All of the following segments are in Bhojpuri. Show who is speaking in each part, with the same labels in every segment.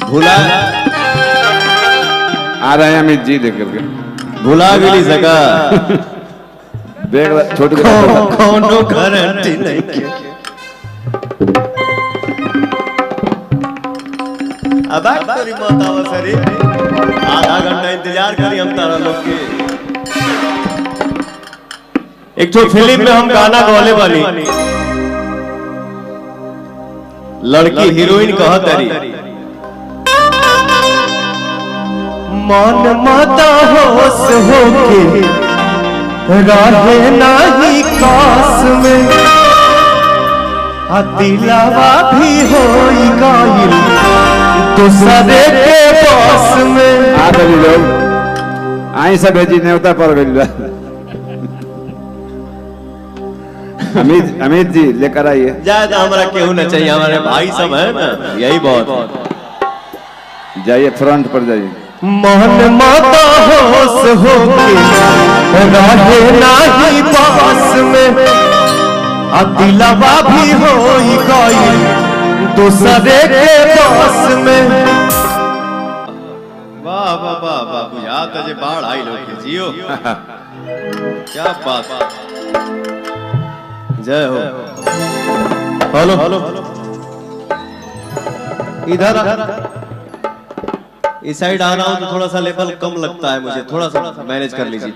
Speaker 1: भुला
Speaker 2: आ रहे हैं अमित जी देख करके
Speaker 1: भुला भी नहीं सका
Speaker 2: देख छोटे
Speaker 1: कोनो गारंटी नहीं के अब तेरी मौत आवा सरी आधा घंटा इंतजार करी हम तारा लोग के। एक जो फिल्म में हम गाना गौले वाली लड़की हीरोइन कहा तरी मन माता होश होके रहे नाही कास में दिलावा भी होई गइल दूसरे के पास में।
Speaker 2: आ गए लोग आई सब भेजी नेवता पर गइल अमित जी लेकर आइए।
Speaker 1: ज्यादा हमारा केहू न चाहिए, हमारे भाई सब है ना, यही बहुत।
Speaker 2: जाइए फ्रंट पर जाइए।
Speaker 1: मन माता होश होके रहे नाही पास में दिलावा भी होई गइल दूसरे के पास में। वाह वाह वाह वाह बुझाता जे बाढ़ आई लोग जियो क्या बात। जय हो। हेलो हेलो इधर इस साइड आ रहा हूँ तो थोड़ा सा लेवल कम लगता है मुझे, थोड़ा सा मैनेज कर लीजिए।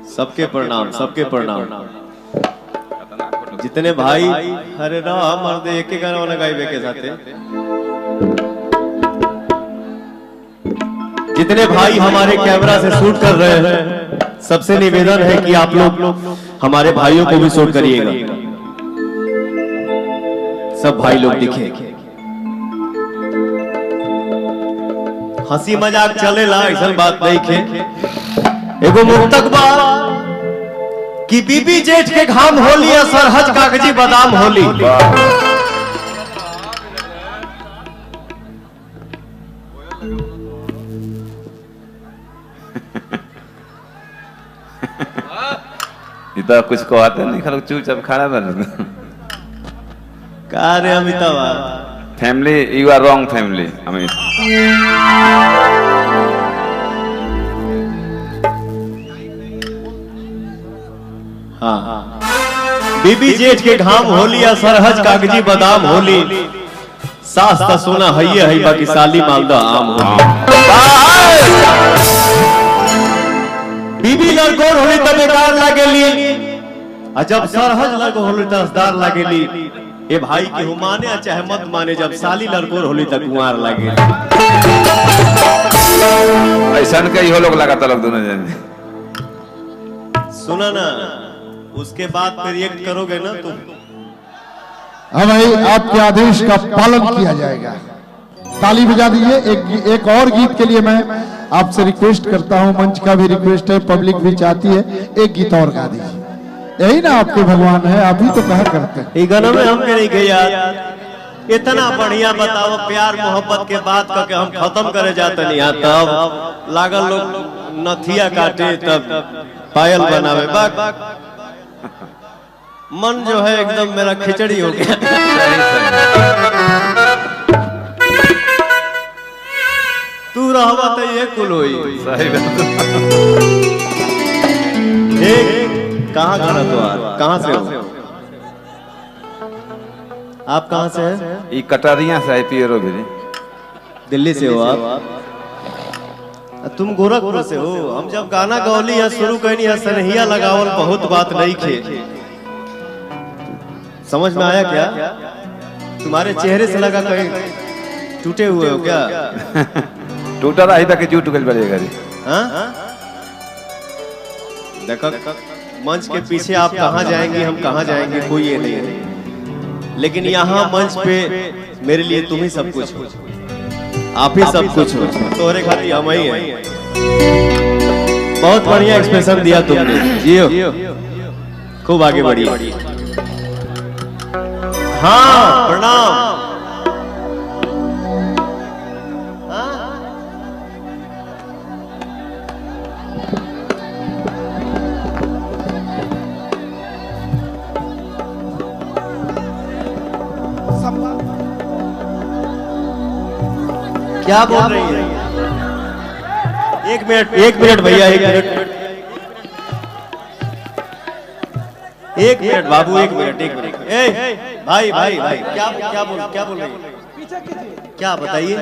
Speaker 1: सबके प्रणाम, सबके प्रणाम। जितने भाई अरे ना मर्द एक एक गाना गाइबे के साथे, जितने भाई हमारे कैमरा से शूट कर रहे हैं सबसे निवेदन है कि आप लोग हमारे भाइयों को भी शूट करिएगा। सब भाई लोग दिखे। हंसी मजाक चलेला ऐसा बात नहीं खे। एगो मुक्तक बा कि बीबी जेठ के घाम होली या सरहज कागजी बादाम होली।
Speaker 2: तो कुछ को आते नहीं खलो चुपचाप खड़ा बन
Speaker 1: का रे Amitabh
Speaker 2: family you are wrong family Amit.
Speaker 1: हाँ बीबी जेठ के घाम होली या सरहज कागजी बादाम होली। सास का सोना हइये हई बाकी साली मालदा आम होली। बीबी लड़कोर होली तब बेकार लागेली जब सरहज लड़को होली तब असदार लागेली। ए भाई के हो माने चाहे मत माने जब साली लड़कोर होली तक कुंवार लागेली।
Speaker 2: ऐसा कई हो लोग लगातार लोग दोनों जन।
Speaker 1: सुना ना उसके बाद फिर रिएक्ट करोगे ना तुम।
Speaker 3: हाँ भाई आपके आदेश का पालन किया जाएगा। ताली बजा दीजिए। एक और गीत के लिए मैं आपसे रिक्वेस्ट करता हूं, मंच का भी रिक्वेस्ट है, पब्लिक भी चाहती है, एक गीत और गा दीजिए। यही ना आपके भगवान है, आप ही तो कहा करते हैं।
Speaker 1: ये गाना में हम नहीं गए यार, इतना बढ़िया बताओ प्यार मोहब्बत के बात करके हम खत्म करे जाते नहीं। तब लागल लोग नथिया काटे तब पायल बनावे बाग मन जो है एकदम मेरा खिचड़ी हो गया। तू रहवा तो ये कुल होई।
Speaker 2: सही बात।
Speaker 1: कहाँ गाना तो आप कहाँ से हो? आप कहाँ से हैं?
Speaker 2: ये कटारिया से पियरो भी
Speaker 1: दिल्ली से हो आप? तुम गोरखपुर से हो। हम जब गाना गौली या शुरू करनी है सनहिया लगावल बहुत बात नहीं खे। समझ में आया क्या? तुम्हारे चेहरे से लगा कहीं टूटे हुए हो क्या?
Speaker 2: टूटा रहा तक जूट गल बढ़ेगा।
Speaker 1: हाँ देखो मंच के पीछे आप कहाँ जाएंगे हम कहाँ जाएंगे कोई ये नहीं है, लेकिन यहाँ मंच पे मेरे लिए तुम ही सब कुछ हो, आप ही सब कुछ हो। तोहरे खातिर हम ही हैं। बहुत बढ़िया एक्सप्रेशन दिया तुमने, जियो खूब आगे बढ़िए। हाँ प्रणाम। क्या बोल रही है? एक मिनट भैया, एक मिनट बाबू, एक मिनट। ए भाई क्या बोल रही है? क्या बताइए?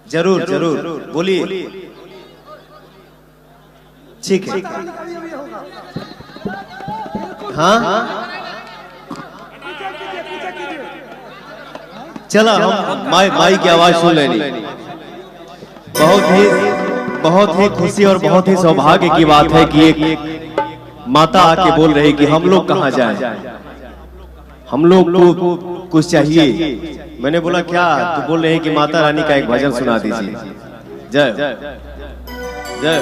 Speaker 1: जरूर बोलिए। ठीक है। हाँ चला, हम माई की आवाज सुन लेनी। बहुत ही खुशी और बहुत ही सौभाग्य की बात है कि एक माता आके बोल रही कि हम लोग कहाँ जाएं, हम लोग को कुछ चाहिए। मैंने बोला क्या? तो बोल रहे हैं कि माता रानी का एक भजन सुना दीजिए। जय जय।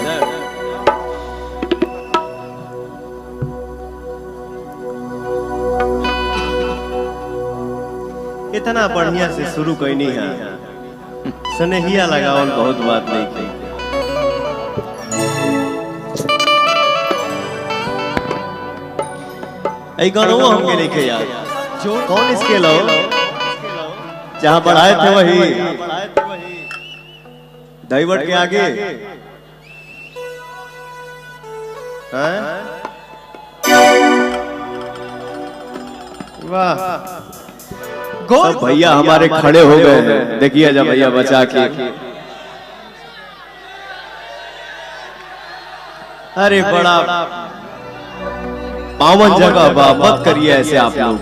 Speaker 1: इतना बढ़िया से शुरू कोई नहीं है, स्नेहिया लगाओ, बहुत बात नहीं की। गाना हमके लेके यार, कौन इसके लो जहां बढ़ाए थे वही डाइवर्ट के आगे। वाह, सब भैया हमारे खड़े हो गए हैं। देखिए जब भैया बचा के, अरे बड़ा पावन जगह, मत करिए ऐसे आप लोग।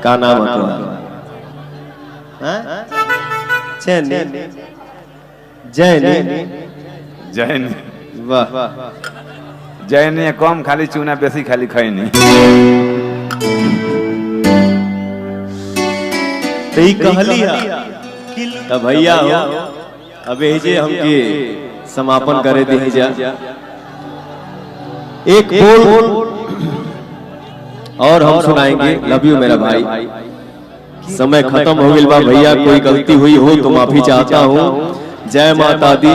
Speaker 1: का नाम है तुम्हारा?
Speaker 2: जैन।
Speaker 1: वाह,
Speaker 2: जैन कम खाली चूना बेसी खाली खैनी।
Speaker 1: तो कहली तब भैया हो, अब जे हमके समापन करे दी जा। एक बोल और हम सुनाएंगे। लव यू मेरा भाई। समय खत्म हो गया भैया, कोई गलती हुई हो तो माफी चाहता हूँ। जय माता दी,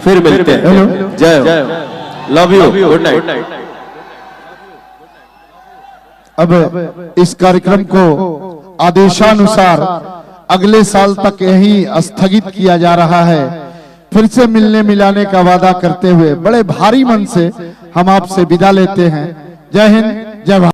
Speaker 1: फिर मिलते हैं। जय, लव यू, गुड नाइट।
Speaker 3: अब इस कार्यक्रम को आदेशानुसार अगले साल तक यही स्थगित किया जा रहा है। फिर से मिलने मिलाने का वादा करते हुए बड़े भारी मन से हम आपसे विदा लेते हैं। जय हिंद, जय भारत।